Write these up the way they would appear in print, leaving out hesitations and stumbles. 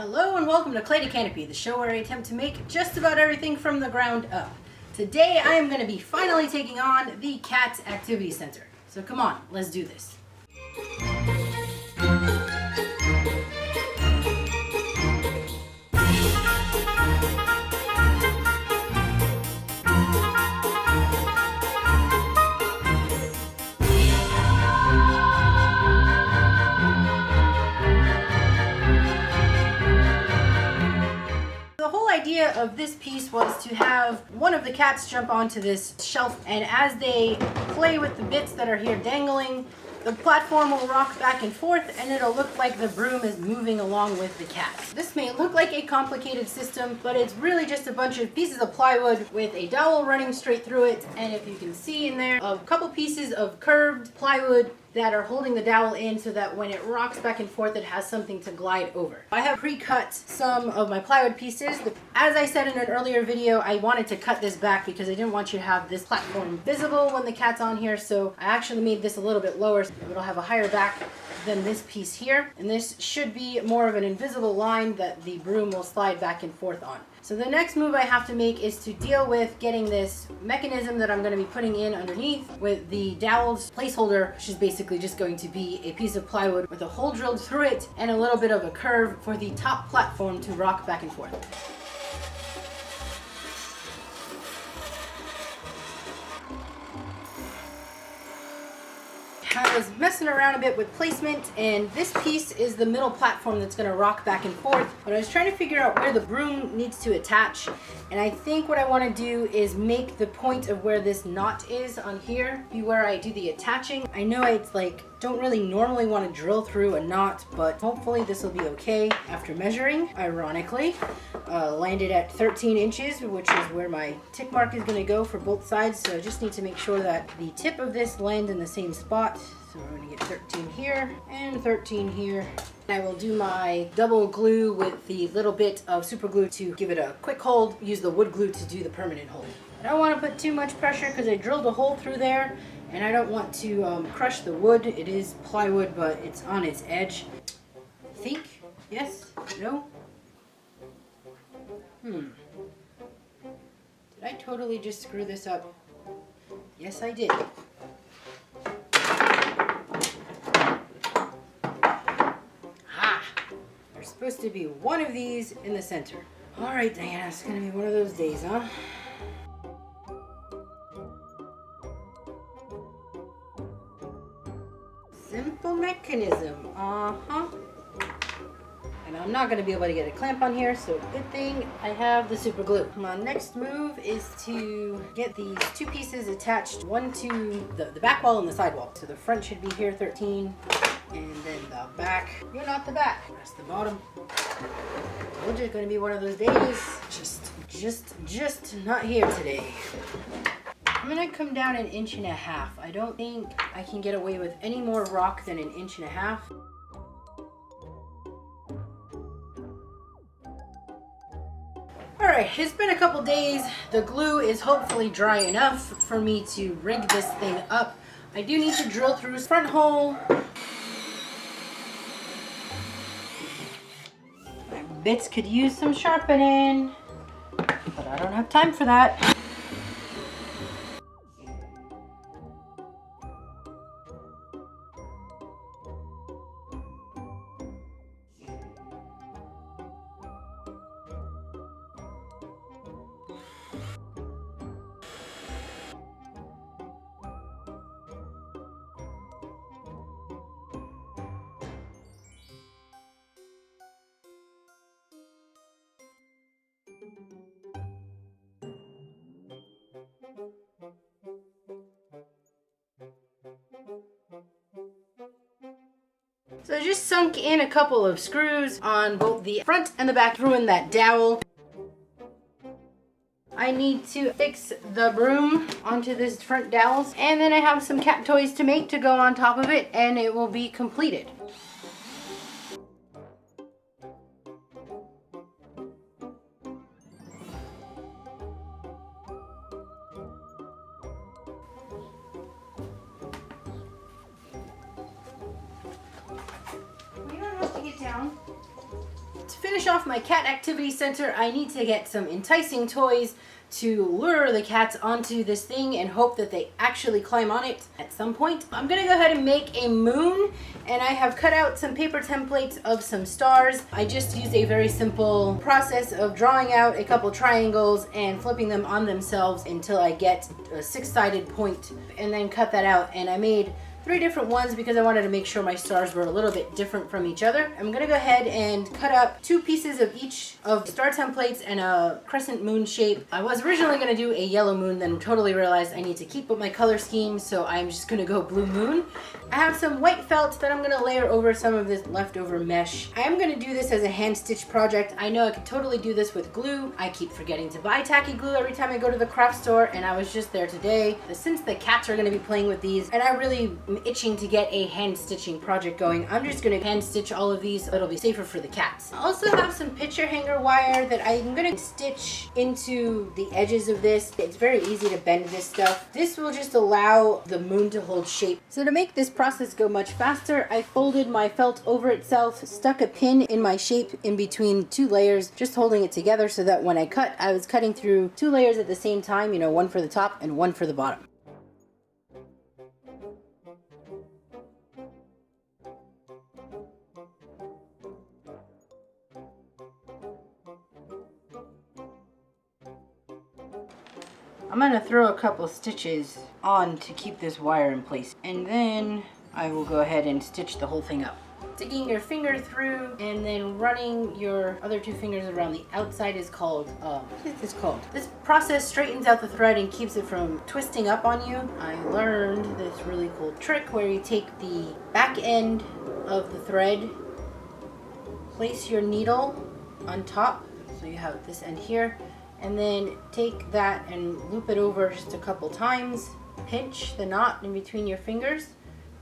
Hello and welcome to Clay to Canopy, the show where I attempt to make just about everything from the ground up. Today I am going to be finally taking on the Cat Activity Center. So come on, let's do this. The whole idea of this piece was to have one of the cats jump onto this shelf, and as they play with the bits that are here dangling, the platform will rock back and forth and it'll look like the broom is moving along with the cat. This may look like a complicated system, but it's really just a bunch of pieces of plywood with a dowel running straight through it, and if you can see in there, a couple pieces of curved plywood that are holding the dowel in so that when it rocks back and forth it has something to glide over. I have pre-cut some of my plywood pieces. As I said in an earlier video, I wanted to cut this back because I didn't want you to have this platform visible when the cat's on here, so I actually made this a little bit lower so it'll have a higher back than this piece here, and this should be more of an invisible line that the broom will slide back and forth on. So the next move I have to make is to deal with getting this mechanism that I'm going to be putting in underneath with the dowel's placeholder, which is basically just going to be a piece of plywood with a hole drilled through it and a little bit of a curve for the top platform to rock back and forth. I was messing around a bit with placement, and this piece is the middle platform that's going to rock back and forth, but I was trying to figure out where the broom needs to attach, and I think what I want to do is make the point of where this knot is on here be where I do the attaching. I know it's like don't really normally want to drill through a knot, but hopefully this will be okay. After measuring, ironically, landed at 13 inches, which is where my tick mark is going to go for both sides, so I just need to make sure that the tip of this lands in the same spot. So I'm going to get 13 here and 13 here. I will do my double glue with the little bit of super glue to give it a quick hold, use the wood glue to do the permanent hold. I don't want to put too much pressure because I drilled a hole through there, and I don't want to crush the wood. It is plywood, but it's on its edge. I think, yes, no? Did I totally just screw this up? Yes, I did. There's supposed to be one of these in the center. All right, Diana, it's gonna be one of those days, huh? Simple mechanism, And I'm not gonna be able to get a clamp on here, so good thing I have the super glue. My next move is to get these two pieces attached, one to the back wall and the side wall. So the front should be here, 13. And then the back, you're not the back, that's the bottom. Told you it's gonna be one of those days. Just not here today. I'm gonna come down 1.5 inches. I don't think I can get away with any more rock than 1.5 inches. Alright, it's been a couple days. The glue is hopefully dry enough for me to rig this thing up. I do need to drill through the front hole. Bits could use some sharpening, but I don't have time for that. So I just sunk in a couple of screws on both the front and the back, threw in that dowel. I need to fix the broom onto this front dowels, and then I have some cat toys to make to go on top of it, and it will be completed. You don't have to get down. To finish off my cat activity center, I need to get some enticing toys to lure the cats onto this thing and hope that they actually climb on it at some point. I'm gonna go ahead and make a moon, and I have cut out some paper templates of some stars. I just used a very simple process of drawing out a couple triangles and flipping them on themselves until I get a six-sided point, and then cut that out. And I made 3 different ones because I wanted to make sure my stars were a little bit different from each other. I'm gonna go ahead and cut up 2 pieces of each of star templates and a crescent moon shape. I was originally gonna do a yellow moon, then totally realized I need to keep with my color scheme, so I'm just gonna go blue moon. I have some white felt that I'm gonna layer over some of this leftover mesh. I am gonna do this as a hand stitch project. I know I could totally do this with glue. I keep forgetting to buy tacky glue every time I go to the craft store, and I was just there today. Since the cats are gonna be playing with these, and I really am itching to get a hand stitching project going, I'm just gonna hand stitch all of these so it'll be safer for the cats. I also have some picture hanger wire that I'm gonna stitch into the edges of this. It's very easy to bend this stuff. This will just allow the moon to hold shape. So to make this process go much faster, I folded my felt over itself, stuck a pin in my shape in between 2 layers, just holding it together so that when I cut, I was cutting through 2 layers at the same time, you know, one for the top and one for the bottom. I'm gonna throw a couple stitches on to keep this wire in place, and then I will go ahead and stitch the whole thing up. Digging your finger through and then running your other 2 fingers around the outside is called, what is this called? This process straightens out the thread and keeps it from twisting up on you. I learned this really cool trick where you take the back end of the thread, place your needle on top, so you have this end here, and then take that and loop it over just a couple times. Pinch the knot in between your fingers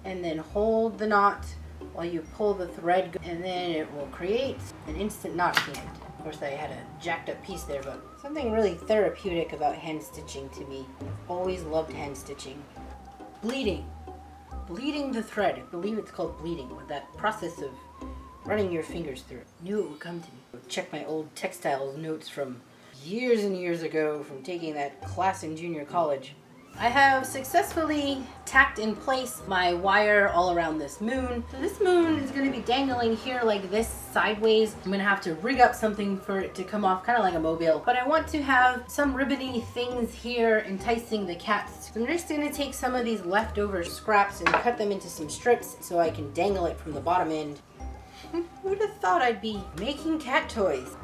and then hold the knot while you pull the thread, and then it will create an instant knot at the end. Of course, I had a jacked up piece there, but something really therapeutic about hand stitching to me. I've always loved hand stitching. Bleeding the thread. I believe it's called bleeding, with that process of running your fingers through it. Knew it would come to me. Check my old textiles notes from years and years ago from taking that class in junior college. I have successfully tacked in place my wire all around this moon. So this moon is going to be dangling here like this sideways. I'm going to have to rig up something for it to come off, kind of like a mobile. But I want to have some ribbony things here enticing the cats. So I'm just going to take some of these leftover scraps and cut them into some strips so I can dangle it from the bottom end. Who would have thought I'd be making cat toys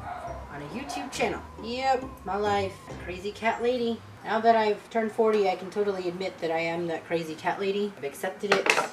on a YouTube channel? Yep, my life. Crazy cat lady. Now that I've turned 40, I can totally admit that I am that crazy cat lady. I've accepted it. I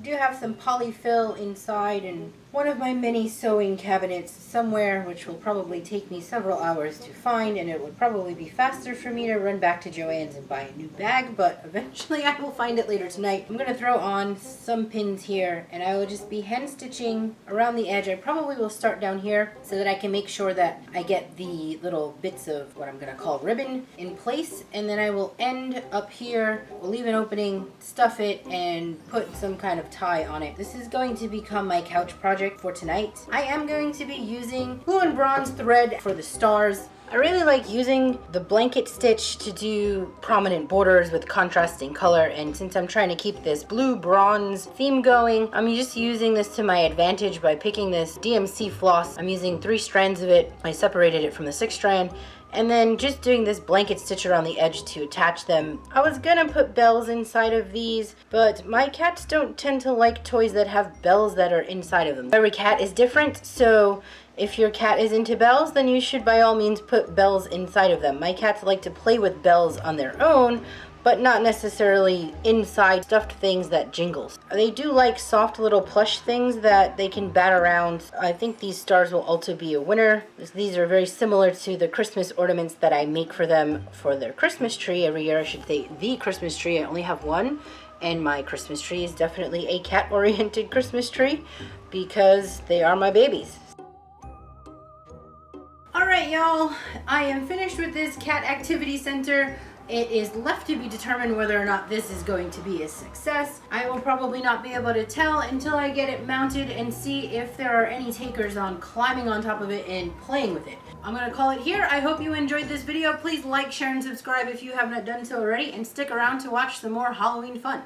do have some polyfill inside and one of my many sewing cabinets somewhere, which will probably take me several hours to find, and it would probably be faster for me to run back to Joann's and buy a new bag, but eventually I will find it later tonight. I'm going to throw on some pins here, and I will just be hand stitching around the edge. I probably will start down here so that I can make sure that I get the little bits of what I'm going to call ribbon in place, and then I will end up here, we'll leave an opening, stuff it, and put some kind of tie on it. This is going to become my couch project for tonight. I am going to be using blue and bronze thread for the stars. I really like using the blanket stitch to do prominent borders with contrasting color, and since I'm trying to keep this blue bronze theme going, I'm just using this to my advantage by picking this DMC floss. I'm using 3 strands of it. I separated it from the 6th strand, and then just doing this blanket stitch around the edge to attach them. I was gonna put bells inside of these, but my cats don't tend to like toys that have bells that are inside of them. Every cat is different, so if your cat is into bells, then you should by all means put bells inside of them. My cats like to play with bells on their own, but not necessarily inside stuffed things that jingles. They do like soft little plush things that they can bat around. I think these stars will also be a winner. These are very similar to the Christmas ornaments that I make for them for their Christmas tree every year. I should say the Christmas tree. I only have one, and my Christmas tree is definitely a cat-oriented Christmas tree because they are my babies. Alright y'all, I am finished with this cat activity center. It is left to be determined whether or not this is going to be a success. I will probably not be able to tell until I get it mounted and see if there are any takers on climbing on top of it and playing with it. I'm gonna call it here. I hope you enjoyed this video. Please like, share, and subscribe if you haven't done so already, and stick around to watch some more Halloween fun.